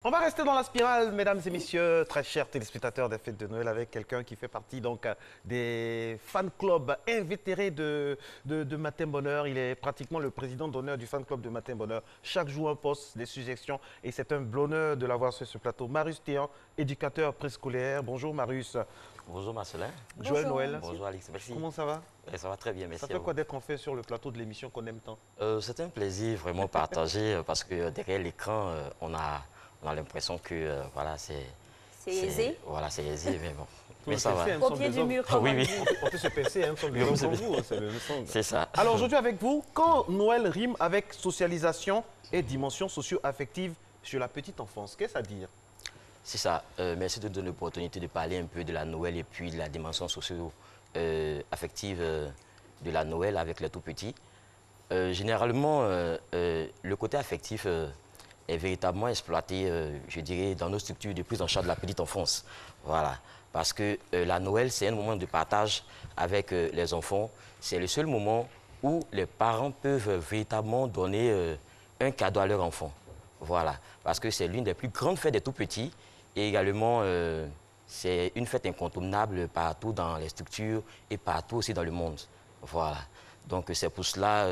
On va rester dans la spirale, mesdames et messieurs, très chers téléspectateurs des fêtes de Noël, avec quelqu'un qui fait partie donc des fan clubs invétérés de Matin Bonheur. Il est pratiquement le président d'honneur du fan club de Matin Bonheur. Chaque jour, un poste, des suggestions, et c'est un bonheur de l'avoir sur ce plateau. Marius Théan, éducateur préscolaire. Bonjour Marius. Bonjour Marcelin. Joël Noël. Bonjour Alex, merci. Comment ça va? Ça va très bien, merci. Ça fait quoi d'être en fait sur le plateau de l'émission qu'on aime tant? C'est un plaisir vraiment partagé parce que derrière l'écran, on a l'impression que voilà, c'est aisé. Voilà, c'est aisé, mais bon. Mais ça va. Au pied du mur, comme oui. On peut se pincer, hein, comme vous, c'est ça. Alors aujourd'hui avec vous, quand Noël rime avec socialisation et dimension socio-affective sur la petite enfance, qu'est-ce à dire? C'est ça. Merci de donner l'opportunité de parler un peu de la Noël et puis de la dimension socio-affective de la Noël avec les tout-petits. Généralement, le côté affectif est véritablement exploité, je dirais, dans nos structures de prise en charge de la petite enfance. Voilà. Parce que la Noël, c'est un moment de partage avec les enfants. C'est le seul moment où les parents peuvent véritablement donner un cadeau à leur enfant. Voilà. Parce que c'est l'une des plus grandes fêtes des tout-petits. Et également, c'est une fête incontournable partout dans les structures et partout aussi dans le monde. Voilà. Donc, c'est pour cela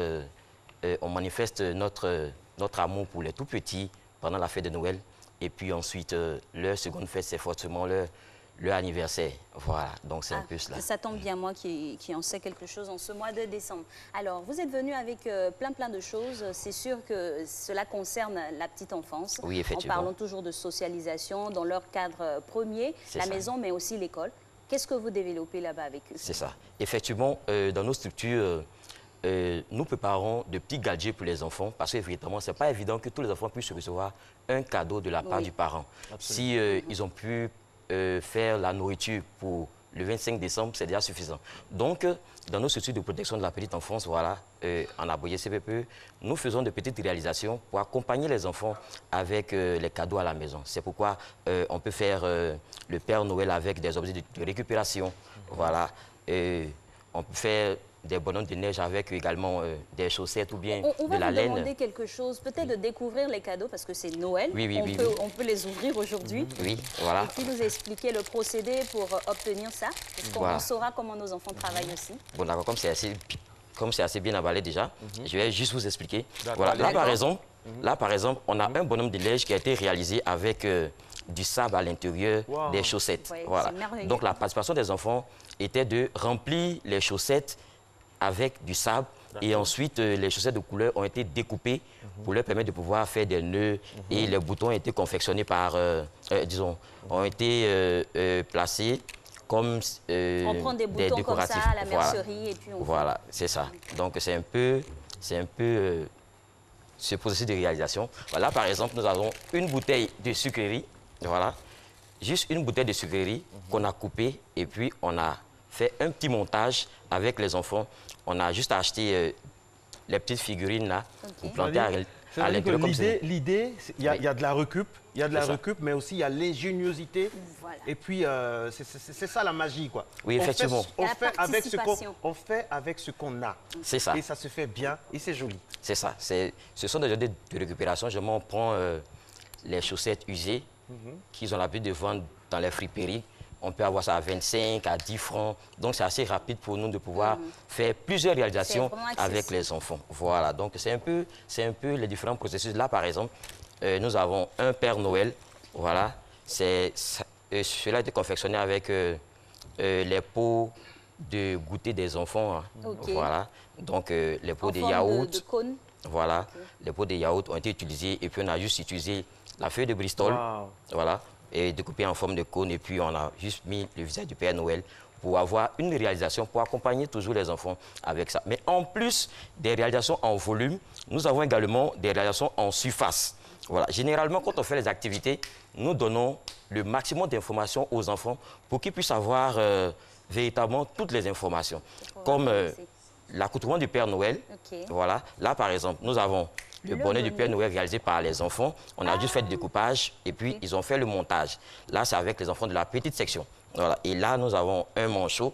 on manifeste notre amour pour les tout-petits pendant la fête de Noël. Et puis ensuite, leur seconde fête, c'est forcément leur anniversaire. Voilà, donc c'est un peu cela. Ça tombe bien, moi qui en sais quelque chose en ce mois de décembre. Alors, vous êtes venu avec plein de choses. C'est sûr que cela concerne la petite enfance. Oui, effectivement. En parlant toujours de socialisation dans leur cadre premier, la maison, mais aussi l'école. Qu'est-ce que vous développez là-bas avec eux? C'est ça. Effectivement, dans nos structures, nous préparons de petits gadgets pour les enfants parce que véritablement, ce n'est pas évident que tous les enfants puissent recevoir un cadeau de la part du parent. Si ils ont pu faire la nourriture pour le 25 décembre, c'est déjà suffisant. Donc, dans nos structures de protection de la petite enfance, voilà, en abrégé CPPE, nous faisons de petites réalisations pour accompagner les enfants avec les cadeaux à la maison. C'est pourquoi on peut faire le Père Noël avec des objets de récupération. Voilà. On peut faire des bonhommes de neige avec également des chaussettes ou bien de la laine. On va vous demander quelque chose, peut-être de découvrir les cadeaux parce que c'est Noël. On peut les ouvrir aujourd'hui. Oui, voilà. Et puis nous expliquer le procédé pour obtenir ça. Parce qu'on saura comment nos enfants travaillent aussi. Bon, d'accord, comme c'est assez bien emballé déjà, je vais juste vous expliquer. Voilà, là, par exemple, on a un bonhomme de neige qui a été réalisé avec du sable à l'intérieur des chaussettes. Ouais, voilà. Donc, la participation des enfants était de remplir les chaussettes avec du sable et ensuite les chaussettes de couleur ont été découpées pour leur permettre de pouvoir faire des nœuds et les boutons ont été confectionnés par, disons, ont été placés comme on prend des boutons décoratifs. Comme ça à la mercerie et puis on voilà, c'est ça. Donc c'est un peu ce processus de réalisation. Voilà, par exemple, nous avons une bouteille de sucrerie, voilà, juste une bouteille de sucrerie qu'on a coupée et puis on a fait un petit montage avec les enfants. On a juste acheté les petites figurines là pour planter à l'intérieur. L'idée, il y a de la récup, mais aussi il y a l'ingéniosité. Voilà. Et puis, c'est ça la magie, quoi. Oui, effectivement. On fait avec ce qu'on a. C'est ça. Et ça se fait bien et c'est joli. C'est ça. Ce sont des jeux de récupération. On prend les chaussettes usées qu'ils ont l'habitude de vendre dans les friperies. On peut avoir ça à 25, à 10 francs. Donc, c'est assez rapide pour nous de pouvoir faire plusieurs réalisations avec les enfants. Voilà. Donc, c'est un peu les différents processus. Là, par exemple, nous avons un Père Noël. Voilà. Cela a été confectionné avec les pots de goûter des enfants. Voilà. Donc, les pots de yaourt. De cône. Voilà. Les pots de yaourt ont été utilisés. Et puis, on a juste utilisé la feuille de Bristol. Voilà. Et découpé en forme de cône. Et puis, on a juste mis le visage du Père Noël pour avoir une réalisation, pour accompagner toujours les enfants avec ça. Mais en plus des réalisations en volume, nous avons également des réalisations en surface. Voilà. Généralement, quand on fait les activités, nous donnons le maximum d'informations aux enfants pour qu'ils puissent avoir véritablement toutes les informations. Comme l'accoutrement du Père Noël. Voilà. Là, par exemple, nous avons le bonnet du Père Noël réalisé par les enfants. On a juste fait le découpage et puis ils ont fait le montage. Là, c'est avec les enfants de la petite section. Voilà. Et là, nous avons un manchot.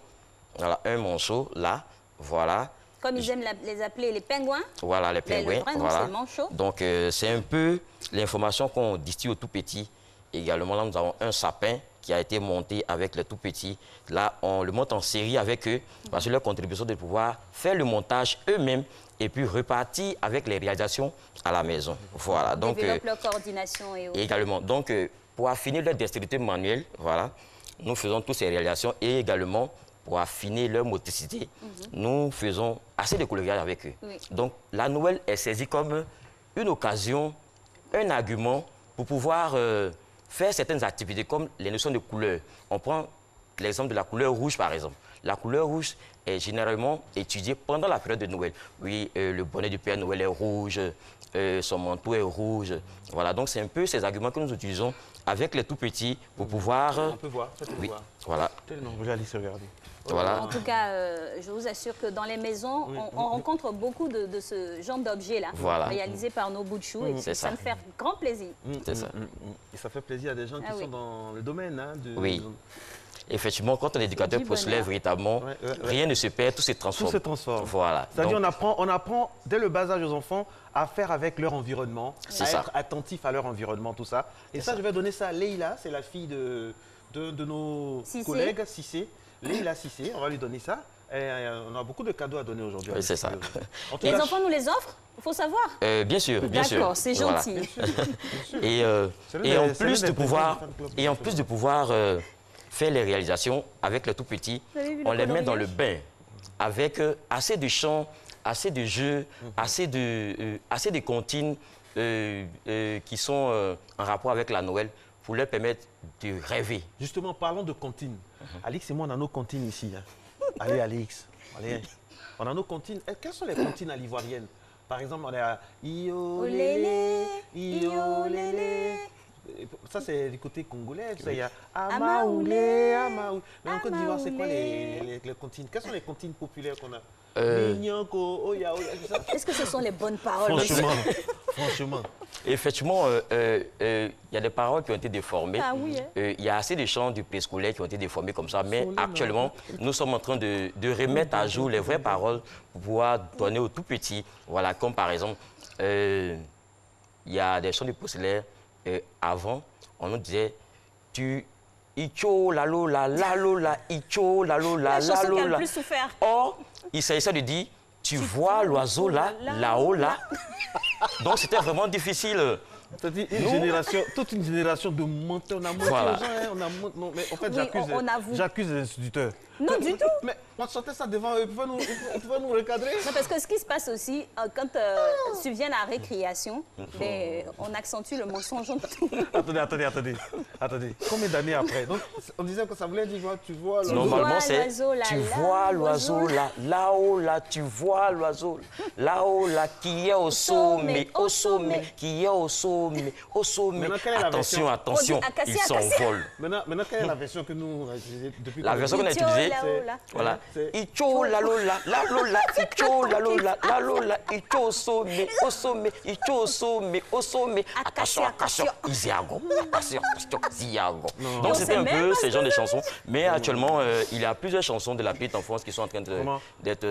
Voilà, un manchot, là. Voilà. Comme ils aiment les appeler les pingouins. Voilà, les pingouins. Le vrai nom, voilà. c'est le manchot. Donc, c'est un peu l'information qu'on distille aux tout petits. Également, là, nous avons un sapin qui a été monté avec les tout petits. Là, on le monte en série avec eux parce que leur contribution de pouvoir faire le montage eux-mêmes et puis repartir avec les réalisations à la maison. Voilà. Donc, développe leur coordination et autres. également. Donc, pour affiner leur dextérité manuelle, voilà, nous faisons toutes ces réalisations et également pour affiner leur motricité, nous faisons assez de coloriage avec eux. Oui. Donc, la Noël est saisie comme une occasion, un argument pour pouvoir faire certaines activités comme les notions de couleur. On prend l'exemple de la couleur rouge, par exemple. La couleur rouge est généralement étudiée pendant la période de Noël. Oui, le bonnet du Père Noël est rouge, son manteau est rouge. Voilà, donc c'est un peu ces arguments que nous utilisons avec les tout-petits pour pouvoir... On peut voir, faites-le oui, voir. voilà. Tellement, vous allez se regarder. Voilà. En tout cas, je vous assure que dans les maisons, on rencontre beaucoup de ce genre d'objets-là, Voilà. réalisés par nos bouts de choux. Et C'est ça ça. me fait grand plaisir. C'est ça. Et ça fait plaisir à des gens qui Ah oui. sont dans le domaine. Hein, Oui. Effectivement, quand on est éducateur du postulaire, bonheur. véritablement, rien ne se perd, tout se Tout transforme. se transforme. Voilà. C'est-à-dire Donc, on apprend dès le bas âge aux enfants à faire avec leur environnement, C'est à ça. être attentif à leur environnement, tout ça. Et ça, je vais donner ça à Leïla, c'est la fille de nos Cissé. collègues, Cissé. Leïla Cissé, on va lui donner ça. Et on a beaucoup de cadeaux à donner aujourd'hui. Oui, c'est ça. En tout Les cas, enfants nous les offrent, il faut savoir. bien sûr, bien sûr. D'accord, c'est Voilà. gentil. Et, C'est l'un et des- en c'est plus l'un de des pouvoir, présidents du fan club. et en plus de pouvoir faire les réalisations avec les tout petits, Vous avez vu on le les met dans le coloriage bain avec assez de chants, assez de jeux, assez de comptines qui sont en rapport avec la Noël pour leur permettre de rêver. Justement, parlons de comptines. Alix et moi, on a nos comptines ici. Hein. Allez, Alix. Allez. On a nos comptines. Quelles sont les comptines à l'ivoirienne? Par exemple, on est à Io lélé, Io lélé. Ça, c'est du côté congolais. Tu sais, il y a Amaoulé, Amaoulé. Mais en Côte d'Ivoire, c'est quoi les comptines? Quelles sont les comptines populaires qu'on a? Mignonko, Oya, Oya, c'est ça? Est-ce que ce sont les bonnes paroles? Franchement, franchement. Effectivement, il y a des paroles qui ont été déformées. Ah oui, hein. Il y a assez de chants du préscolaire qui ont été déformés comme ça. Mais actuellement, nous sommes en train de remettre à jour les vraies paroles pour pouvoir donner aux tout petits. Voilà, comme par exemple, il y a des chants du préscolaire. Avant, on nous disait tu icho la lola la lola icho la lola La la chanson qui a le lola. plus souffert. Or, il s'agissait de dire tu vois l'oiseau là, là-haut là. Donc c'était vraiment difficile. C'est-à-dire toute une génération de menteurs. On a menti Voilà. aux gens. Hein, on a menti- non, mais en fait, Oui, on avoue. j'accuse les instituteurs. Non, du tout. Mais on chantait ça devant eux. Ils pouvaient nous recadrer. Non, parce que ce qui se passe aussi, quand survient la récréation, ben, on accentue le mensonge en tout. Attendez. Combien d'années après? Donc, on disait que ça voulait dire, tu vois. Tu Normalement, vois c'est l'oiseau là, tu là, vois l'oiseau l'oiseau là, là-haut là, tu vois l'oiseau là-haut là, qui est au sommet, au au sommet, qui est au sommet, au sommet. Maintenant, quelle est la Attention, version? attention, On dit il Acacia, Acacia. s'envole. Maintenant, quelle est la version que nous on a utilisée depuis La qu'on- version qu'on a Icho, utilisée, là-haut, là. voilà. C'est- Icho la lola, la lola, icho la lola, la lola, icho au sommet, icho au sommet, au sommet. Attention, attention, Isiago, attention, attention, Isiago. Donc on c'était sait un même peu pas ces ce genres de chansons. Mais actuellement, il y a plusieurs chansons de la petite enfance qui sont en train Comment? d'être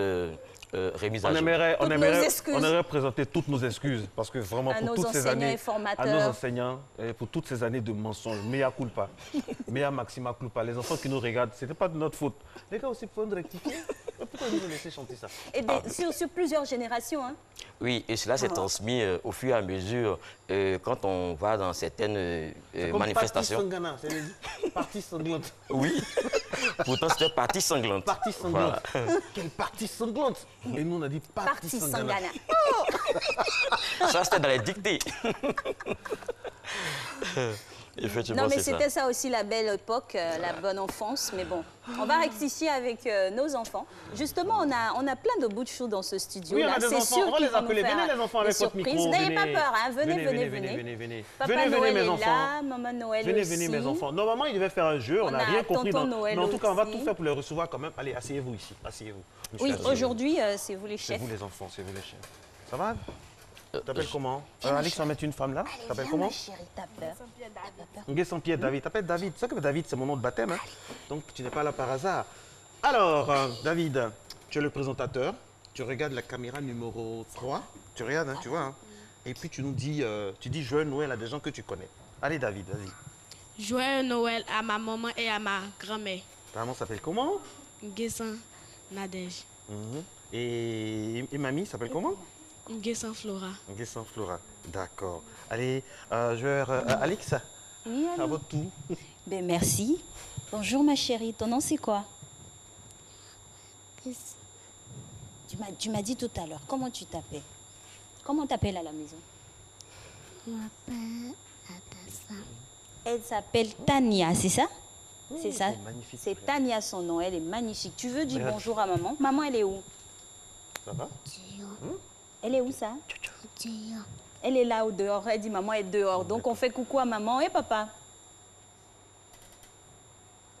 remises à On jour. aimerait excuses. présenter toutes nos excuses parce que vraiment À pour nos toutes ces enseignants années, et formateurs. à nos enseignants, et pour toutes ces années de mensonges, mea culpa, mea maxima culpa. Les enfants qui nous regardent, c'était pas de notre faute. Les gars aussi, faut nous rectifier. Pourquoi nous laisser chanter ça? Et bien, sur plusieurs générations. Hein. Oui, et cela s'est transmis au fur et à mesure quand on va dans certaines Comme manifestations. Partie Sangana, c'est partie sanglante. Oui, pourtant c'était partie sanglante. Partie sanglante. Quelle partie sanglante? Et nous, on a dit partie Parti Sangana. Sangana. Ça, c'était dans les dictées. Effectivement, Non, mais c'est ça. c'était ça aussi la belle époque, la bonne enfance. Mais bon, on va rectifier avec nos enfants. Justement, on a plein de bouts de chou dans ce studio. Oui, on là. a des C'est enfants. sûr On va qu'ils les vont nous appeler. faire Venez les enfants avec des votre micro. surprises. N'ayez pas Venez. peur, hein. Venez. Venez. Papa Venez, Noël mes est enfants. là, Maman Noël Venez, aussi. mes enfants. Normalement, il devait faire un jeu. On On n'a a rien compris. Tonton Noël Mais en tout cas, on va aussi. tout faire pour les recevoir quand même. Allez, asseyez-vous ici. Asseyez-vous. Oui, Monsieur, asseyez-vous. aujourd'hui, c'est vous les C'est chefs. vous les enfants, c'est vous les chefs. Ça va? T'appelles comment? Alex va mettre une femme là. T'appelles comment? Chérie, t'as peur. Ngué Saint-Pierre David. T'appelles David. Tu sais que David, c'est mon nom de baptême. Hein? Donc, tu n'es pas là par hasard. Alors, David, tu es le présentateur. tu regardes la caméra numéro 3. Tu regardes, hein, tu vois. Hein. Et puis tu nous dis, tu dis Joyeux Noël à des gens que tu connais. Allez David, vas-y. Joyeux Noël à ma maman et à ma grand-mère. Ta maman s'appelle comment? Nguessan Nadège. Et mamie s'appelle comment? Nguessan Flora. Nguessan Flora. D'accord. Allez, Alix, Oui, à allô? votre tour. Ben, merci. Bonjour ma chérie, ton nom c'est quoi? Tu m'as dit tout à l'heure, comment tu t'appelles? Comment t'appelles à la maison? Je m'appelle Adassa. Elle s'appelle Tania, c'est ça? C'est ça? c'est magnifique. C'est Tania son nom, elle est magnifique. Tu veux dire Regarde. bonjour à maman? Maman, elle est où? Ça va? Elle est où ça? Dieu. Elle est là au dehors, elle dit maman est dehors. Donc on fait coucou à maman et papa.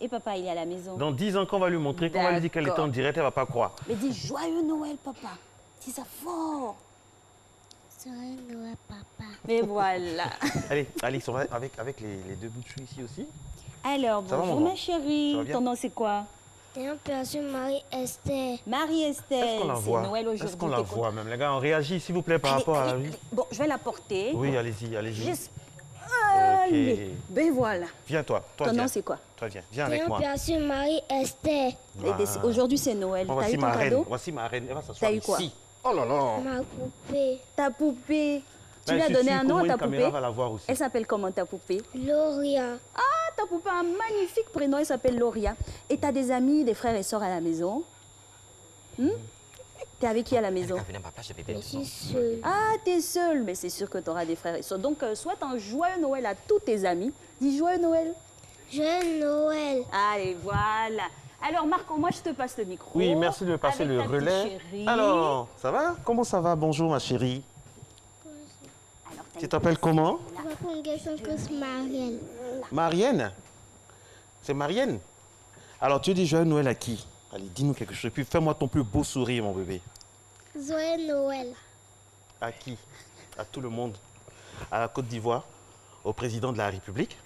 Et papa, il est à la maison. Dans 10 ans, qu'on va lui montrer, qu'on va lui dire qu'elle était en direct, elle ne va pas croire. Mais dis joyeux Noël, papa. C'est ça fort. Joyeux Noël, papa. Mais voilà. Allez, Alix, on va avec les deux bouts de chou ici aussi. Alors, Ça va, bonjour maman? ma chérie. Ça va bien? Ton nom c'est quoi? T'es un personne Marie-Esther. Est-ce Marie-Estelle. qu'on la C'est voit? Noël aujourd'hui. Est-ce qu'on la t'es contente? voit même? Les gars, on réagit s'il vous plaît par Allez, rapport à la allez, vie. allez. Bon, je vais la porter. Oui, allez-y, allez-y. Juste... Allez. Ben voilà. Viens toi, Ton viens. nom c'est quoi? Toi viens T'es avec un moi. personne Marie-Esther. Aujourd'hui c'est Noël. Bon, T'as voici eu ton ma reine, cadeau? voici ma reine. Elle va s'asseoir T'as eu quoi? ici. Oh là là. Ma poupée. Ta poupée. Tu Ben, lui as je suis donné sûr un qu'au nom moins à ta une caméra poupée? va la voir aussi. Elle s'appelle comment ta poupée? Gloria. Ah, ta poupée a un magnifique prénom, elle s'appelle Loria. Et tu as des amis, des frères et sœurs à la maison? T'es avec qui à la maison? Je suis seule. Ah, t'es seule, mais c'est sûr que tu auras des frères et sœurs. Donc, souhaite un joyeux Noël à tous tes amis. Dis joyeux Noël. Joyeux Noël. Allez, voilà. Alors, Marco, moi, je te passe le micro. Oui, merci de me passer Avec le ta petite relais. chérie. Alors, ça va? Comment ça va? Bonjour ma chérie. Alors, t'as Tu une t'appelles comment? Je m'appelle Nguessan Marielle. Marienne. C'est Marienne? Alors, tu dis joyeux Noël à qui? Allez, dis-nous quelque chose. Et puis, fais-moi ton plus beau sourire, mon bébé. Joyeux Noël. À qui? À tout le monde. À la Côte d'Ivoire, au président de la République,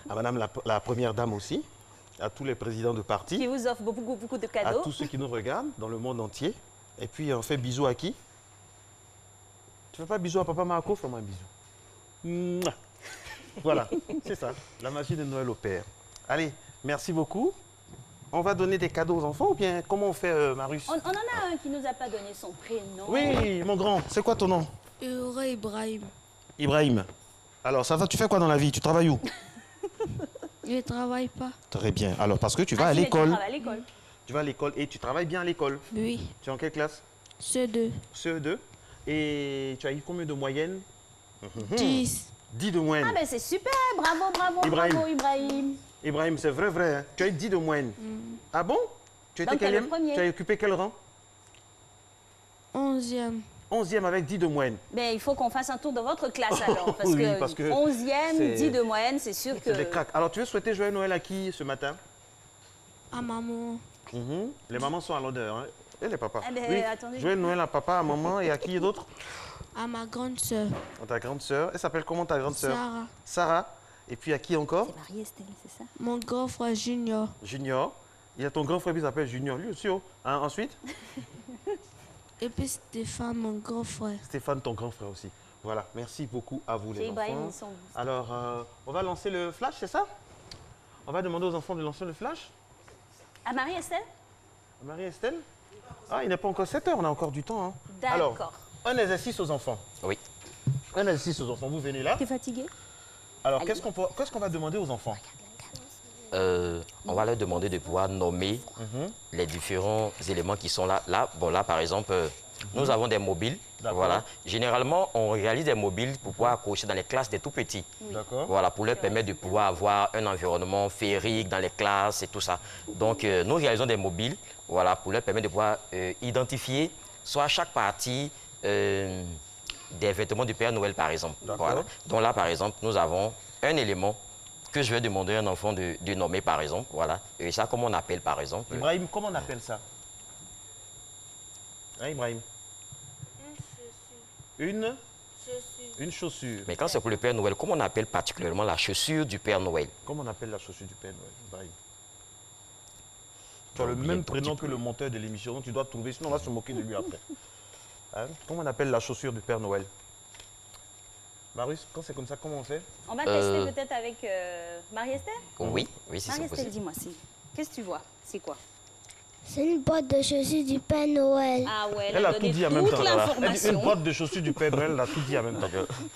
à madame la première dame aussi, à tous les présidents de qui partis, vous offre beaucoup de à cadeaux. tous ceux qui nous regardent dans le monde entier. Et puis, on fait bisous à qui? Tu fais pas bisous à papa Marco? Fais-moi un bisou. Mouah. Voilà, c'est ça. La magie de Noël au père. Allez, merci beaucoup. On va donner des cadeaux aux enfants ou bien comment on fait, Marius? On en a un qui nous a pas donné son prénom. Oui, mon grand, c'est quoi ton nom? Heureux Ibrahim. Ibrahim. Alors, ça va, tu fais quoi dans la vie? Tu travailles où? Je ne travaille pas. Très bien. Alors, parce que tu vas Ah, à tu l'école. travailles à l'école. Tu vas à l'école et tu travailles bien à l'école. Oui. Tu es en quelle classe? Ceux deux. CE2. Et tu as eu combien de moyenne? 10. 10 de moyenne. Ah ben c'est super, bravo, Ibrahim. bravo Ibrahim. Ibrahim, c'est vrai, hein? Tu as eu 10 de moyenne. Ah bon? Tu étais Donc, t'es le quel premier. Tu as occupé quel rang? 11e. 11e avec 10 de moyenne. Mais il faut qu'on fasse un tour de votre classe alors, parce, Oui, que parce que 11e, c'est- 10 de moyenne, c'est sûr que... C'est des cracks. Alors, tu veux souhaiter joyeux Noël à qui ce matin? À maman. Les mamans sont à l'honneur. Hein? Et les papas? Ah ben, attendez. Joyeux Noël à papa, à maman et à qui d'autre? À ma grande sœur. À ta grande sœur. Elle s'appelle comment ta grande sœur? Sarah. Sarah. Et puis à qui encore? C'est Marie-Estelle, c'est ça? Mon grand frère Junior. Junior. Il y a ton grand frère qui s'appelle Junior, lui aussi. Oh. Hein, ensuite, Et puis Stéphane, mon grand frère. Stéphane, ton grand frère aussi. Voilà, merci beaucoup à vous C'est les Ibrahim, enfants. ils sont... Alors, on va lancer le flash, c'est ça? On va demander aux enfants de lancer le flash. À Marie-Estelle? Marie-Estelle? Ah, il n'est pas encore 7 heures, on a encore du temps. Hein. D'accord. Alors, un exercice aux enfants. Oui. Un exercice aux enfants, vous venez là. T'es fatigué? Alors, qu'est-ce qu'on va demander aux enfants? On va leur demander de pouvoir nommer les différents éléments qui sont là. Là, par exemple, nous avons des mobiles. D'accord. Voilà. Généralement, on réalise des mobiles pour pouvoir accrocher dans les classes des tout petits. D'accord. Voilà, pour leur permettre de pouvoir avoir un environnement féerique dans les classes et tout ça. Donc, nous réalisons des mobiles, voilà, pour leur permettre de pouvoir identifier soit chaque partie des vêtements du Père Noël, par exemple. D'accord. Voilà. Donc là, par exemple, nous avons un élément que je vais demander à un enfant de nommer, par exemple. Voilà. Et ça, comment on appelle, par exemple? Ibrahim, comment on appelle ça? Hein, Ibrahim? Une chaussure. Mais quand c'est pour le Père Noël, comment on appelle particulièrement la chaussure du Père Noël? Comment on appelle la chaussure du Père Noël, Ibrahim? Tu as le même prénom que le monteur de l'émission, donc tu dois trouver, sinon on va se moquer de lui après. Hein? Comment on appelle la chaussure du Père Noël? Marius, quand c'est comme ça, comment on fait? On va tester peut-être avec Marie-Esther. Oui, oui, si c'est Marie-Esther, possible. dis-moi, qu'est-ce que tu vois? C'est quoi? C'est une boîte de chaussures du Père Noël. Ah ouais, Elle a donné tout dit en même temps. toute Elle dit l'information. une boîte de chaussures du Père Noël, elle a tout dit en même temps.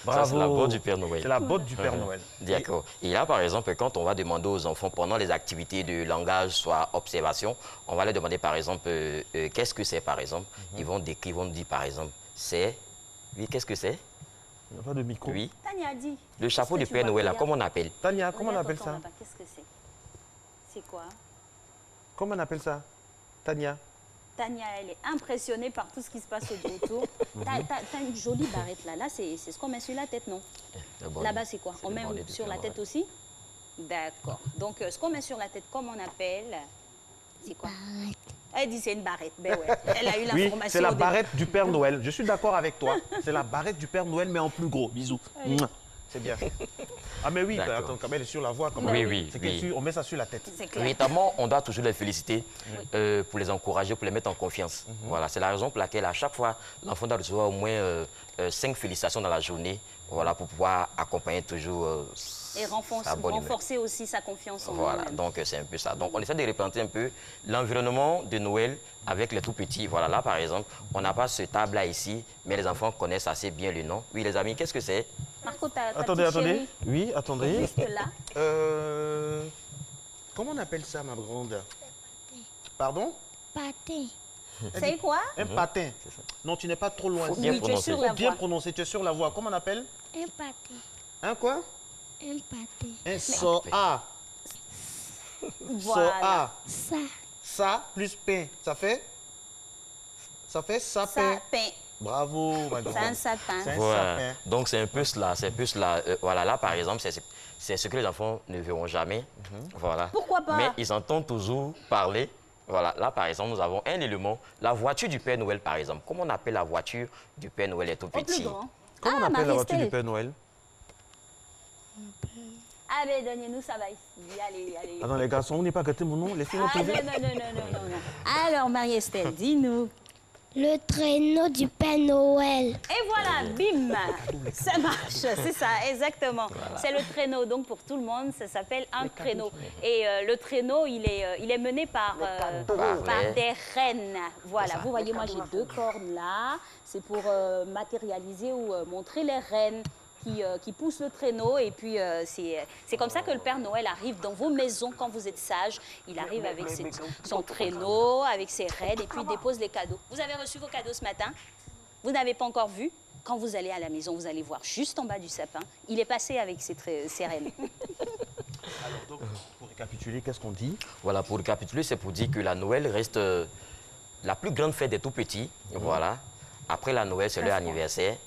Ça, c'est la botte du Père Noël. C'est la botte du Père Noël. D'accord. Et là, par exemple, quand on va demander aux enfants, pendant les activités de langage, soit observation, on va leur demander, par exemple, qu'est-ce que c'est, par exemple. Ils vont décrire, ils vont dire, par exemple, c'est... Oui, qu'est-ce que c'est? Il n'y a pas de micro. Oui. Tania a dit. Le chapeau Qu'est-ce du que tu Père vois? Noël, là, Regarde. comment on appelle? Tania, comment on Regarde appelle tonton ça? là-bas, qu'est-ce que c'est? C'est quoi? Comment on appelle ça? Tania. Tania, elle est impressionnée par tout ce qui se passe autour. T'as une jolie barrette là. Là, c'est ce qu'on met sur la tête, non? Là-bas, c'est quoi? On met sur la tête aussi? D'accord. Donc, ce qu'on met sur la tête, comment on appelle? C'est quoi? Barrette. Elle dit c'est une barrette. Ben ouais, elle a eu Oui, l'information. c'est la au début. barrette du Père Noël. Je suis d'accord avec toi. C'est la barrette du Père Noël, mais en plus gros. Bisous. Mouah. C'est bien. Ah mais oui, D'accord. attends, quand même, elle est sur la voix. Quand même. Oui, oui, C'est oui. on met ça sur la tête. C'est clair. Véritablement, on doit toujours les féliciter pour les encourager, pour les mettre en confiance. Voilà, c'est la raison pour laquelle à chaque fois, l'enfant doit recevoir au moins 5 félicitations dans la journée, voilà, pour pouvoir accompagner toujours Et sa bonne humeur. renforcer aussi sa confiance en Voilà, lui-même. donc c'est un peu ça. Donc on essaie de représenter un peu l'environnement de Noël avec les tout petits. Voilà, là par exemple, on n'a pas ce table-là ici, mais les enfants connaissent assez bien le nom. Oui les amis, qu'est-ce que c'est? Marco, ta Attendez, petite attendez. chérie, Oui, attendez. juste là. Comment on appelle ça, ma grande? Pardon? Pâté. C'est quoi? Un patin. Non, tu n'es pas trop loin. Faut bien Oui, tu es prononcer. sur Faut la bien voie. prononcer, tu es sur la voie. Comment on appelle? Un pâté. Un quoi? Un pâté. Un soa. Voilà. Soa. Ça. Ça plus pain. Ça fait? Ça fait sapin. Sapin. Bravo, ma grande. C'est un sapin. C'est un Voilà. sapin. Donc c'est un peu cela, c'est un peu cela. Voilà, là par exemple, c'est ce que les enfants ne verront jamais. Voilà. Pourquoi pas? Mais ils entendent toujours parler. Voilà, là par exemple, nous avons un élément, la voiture du Père Noël par exemple. Comment on appelle la voiture du Père Noël est tout Au plus petit? grand. Comment on appelle la voiture du Marie-Estelle. Père Noël? Ah ben, donnez-nous ça va ici. Allez, allez. Attends, les garçons, vous n'êtes pas gâtés mon nom? Laissez-moi Ah non, poser. non, non, non, non, non. Alors, Marie-Estelle, dis-nous. Le traîneau du Père Noël. Et voilà, bim, ça marche, c'est ça, exactement. C'est le traîneau, donc pour tout le monde, ça s'appelle un traîneau. Et le traîneau, il est mené par des rennes. Voilà, vous voyez, moi j'ai 2 cornes là, c'est pour matérialiser ou montrer les rennes qui poussent le traîneau. Et puis c'est comme ça que le Père Noël arrive dans vos maisons quand vous êtes sages. Il arrive avec son traîneau, avec ses rennes, et puis il dépose les cadeaux. Vous avez reçu vos cadeaux ce matin? Vous n'avez pas encore vu? Quand vous allez à la maison, vous allez voir juste en bas du sapin, il est passé avec ses rennes. Alors, donc, pour récapituler, qu'est-ce qu'on dit? Voilà, pour récapituler, c'est pour dire que la Noël reste la plus grande fête des tout petits. Voilà. Après la Noël, c'est leur anniversaire.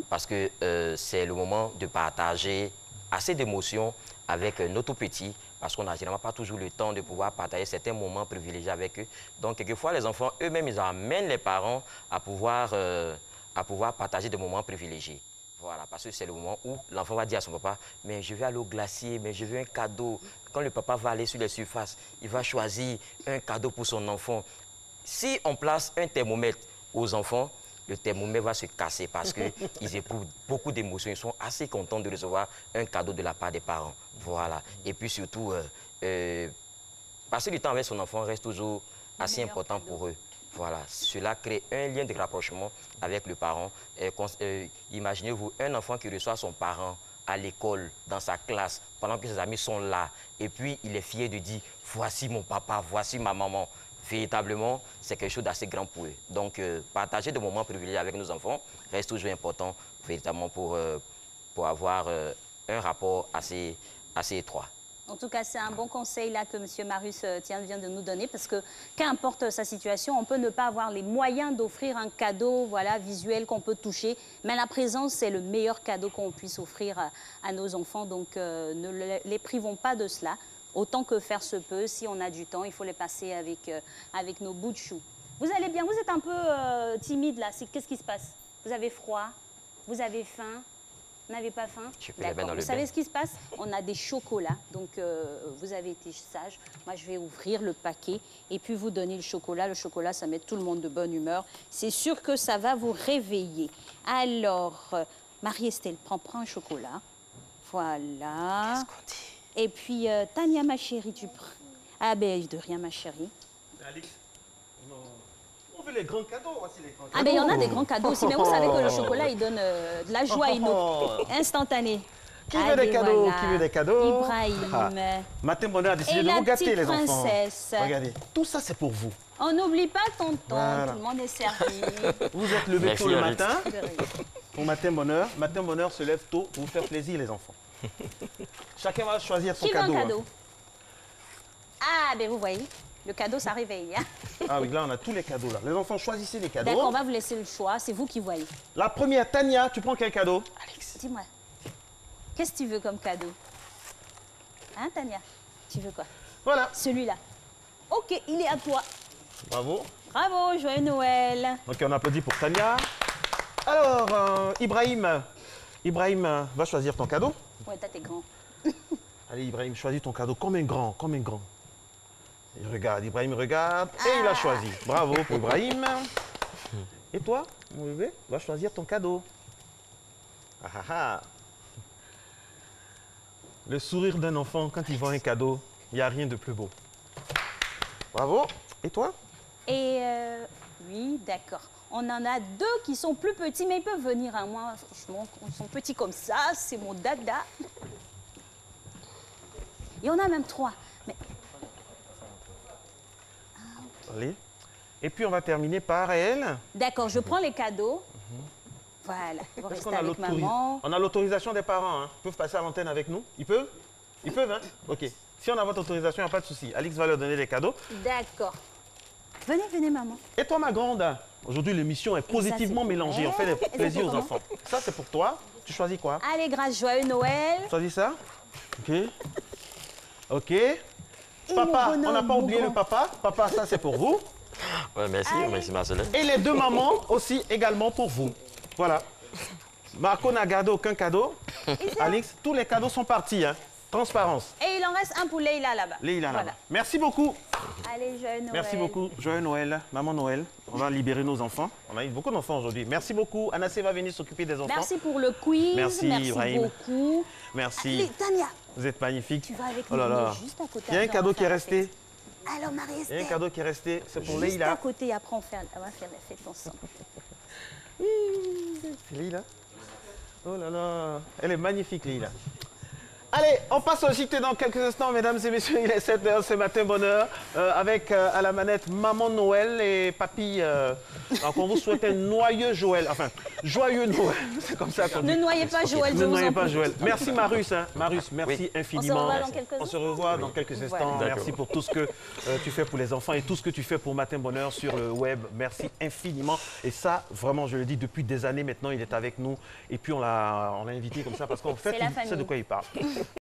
Parce que c'est le moment de partager assez d'émotions avec nos tout petits. Parce qu'on n'a généralement pas toujours le temps de pouvoir partager certains moments privilégiés avec eux. Donc, quelquefois, les enfants eux-mêmes, ils amènent les parents à pouvoir partager des moments privilégiés. Voilà, parce que c'est le moment où l'enfant va dire à son papa, mais je vais aller au glacier, mais je veux un cadeau. Quand le papa va aller sur les surfaces, il va choisir un cadeau pour son enfant. Si on place un thermomètre aux enfants, le thermomètre va se casser parce qu'ils éprouvent beaucoup d'émotions. Ils sont assez contents de recevoir un cadeau de la part des parents. Voilà. Et puis surtout, passer du temps avec son enfant reste toujours assez important pour eux. Voilà. Cela crée un lien de rapprochement avec le parent. Imaginez-vous un enfant qui reçoit son parent à l'école, dans sa classe, pendant que ses amis sont là. Et puis, il est fier de dire, voici mon papa, voici ma maman. Véritablement, c'est quelque chose d'assez grand pour eux. Donc, partager des moments privilégiés avec nos enfants reste toujours important, véritablement, pour avoir un rapport assez étroit. En tout cas, c'est un bon conseil là que M. Marius vient de nous donner, parce que qu'importe sa situation, on peut ne pas avoir les moyens d'offrir un cadeau visuel qu'on peut toucher, mais la présence, c'est le meilleur cadeau qu'on puisse offrir à nos enfants. Donc, ne les privons pas de cela. Autant que faire se peut, si on a du temps, il faut les passer avec nos bouts de chou. Vous allez bien? Vous êtes un peu timide là, qu'est-ce qui se passe? Vous avez froid? Vous avez faim? Vous n'avez pas faim? Je peux les mettre D'accord. dans Vous le savez bain. ce qui se passe? On a des chocolats. Donc, vous avez été sage. Moi, je vais ouvrir le paquet et puis vous donner le chocolat. Le chocolat, ça met tout le monde de bonne humeur. C'est sûr que ça va vous réveiller. Alors, Marie-Estelle, prends un chocolat. Voilà. Qu'est-ce qu'on dit? Et puis, Tania, ma chérie, tu prends. Ah ben, de rien, ma chérie. Alex, on veut les grands cadeaux, voici les grands cadeaux. Ah ben, il y en a des grands cadeaux aussi. Mais vous savez que le chocolat, il donne de la joie instantanée. Qui veut des cadeaux? Qui veut des cadeaux? Ibrahim. Matin Bonheur a décidé Et de la vous gâter, petite les enfants. princesse. Regardez, tout ça, c'est pour vous. On n'oublie pas tonton, Voilà. tout le monde est servi. Vous êtes levés Merci, tôt le Alex. matin De rien. pour Matin Bonheur. Matin Bonheur se lève tôt pour vous faire plaisir, les enfants. Chacun va choisir son Qui veut un cadeau. hein. cadeau? Ah, ben vous voyez, le cadeau, ça réveille. Hein. Ah oui, là, on a tous les cadeaux. Là. Les enfants, choisissez les cadeaux. D'accord, on va vous laisser le choix, c'est vous qui voyez. La première, Tania, tu prends quel cadeau? Alex. Dis-moi, qu'est-ce que tu veux comme cadeau? Hein, Tania? Tu veux quoi? Voilà, Celui-là. Ok, il est à toi. bravo. Bravo, joyeux Noël. Ok, on applaudit pour Tania. Alors, Ibrahim. Ibrahim, va choisir ton cadeau. Ouais, t'as tes grands. Allez, Ibrahim, choisis ton cadeau comme un grand, comme un grand. Il regarde, Ibrahim regarde et il a choisi. Bravo pour Ibrahim. Et toi, mon bébé, va choisir ton cadeau. Ah ah ah. Le sourire d'un enfant quand il voit un cadeau, il n'y a rien de plus beau. Bravo. Et toi? Et oui, d'accord. On en a deux qui sont plus petits, mais ils peuvent venir à moi. Franchement, ils sont petits comme ça, c'est mon dada. Et on a même trois. Mais Allez. Et puis on va terminer par elle. d'accord, je prends les cadeaux. Voilà, vous Est-ce restez qu'on a avec maman. on a l'autorisation des parents, hein? Ils peuvent passer à l'antenne avec nous? Ils peuvent? Ils peuvent, hein? Ok. Si on a votre autorisation, il n'y a pas de souci. Alix va leur donner les cadeaux. D'accord. Venez, venez, maman. Et toi, ma grande? Aujourd'hui, l'émission est positivement c'est pour mélangée. elle. On fait Et ça, c'est plaisir aux comment? enfants. Ça, c'est pour toi. Tu choisis quoi? Allez, grâce, joyeux Noël. Tu choisis ça? Ok. Ok. Et Papa, mon bonhomme, on n'a pas mon oublié le grand. papa. Papa, ça, c'est pour vous. Ouais, merci, merci Marcelin. Et les deux mamans aussi, également pour vous. Voilà. Marco n'a gardé aucun cadeau. Alix, tous les cadeaux sont partis. Hein. Transparence. Et il en reste un pour Leïla là-bas. Leïla, là-bas. Voilà. Merci beaucoup. Allez, joyeux Noël. Merci beaucoup. Joyeux Noël. Maman Noël. On va libérer nos enfants. On a eu beaucoup d'enfants aujourd'hui. Merci beaucoup. Anassé va venir s'occuper des enfants. Merci pour le quiz. Merci, Ibrahim. beaucoup. Merci. Allez, Tania, Vous êtes magnifique. tu vas avec Oh nous. là on là. est juste à côté. Il y a un après, on cadeau va qui est faire la resté. fête. Alors, Il y a un Marie-Estelle, cadeau qui est resté. C'est pour juste à Leïla. côté, après on va faire la fête ensemble. C'est Leïla. Oh là là. Elle est magnifique, Leïla. Allez, on passe au JT dans quelques instants, mesdames et messieurs. Il est 7h ce matin, bonheur. Avec à la manette Maman Noël et Papy. Donc on vous souhaite un noyeux Joël. Enfin, joyeux Noël. C'est comme ça qu'on dit. Ne noyez pas Joël, je Ne vous noyez en pas prie. Joël. Merci Marus. Hein. Marus, merci Oui. infiniment. On se revoit dans quelques On se instants. revoit dans quelques instants. Voilà. Merci pour tout ce que tu fais pour les enfants et tout ce que tu fais pour Matin Bonheur sur le web. Merci infiniment. Et ça, vraiment, je le dis, depuis des années maintenant, il est avec nous. Et puis on l'a invité comme ça parce qu'en fait, C'est la il sait de famille. quoi il parle.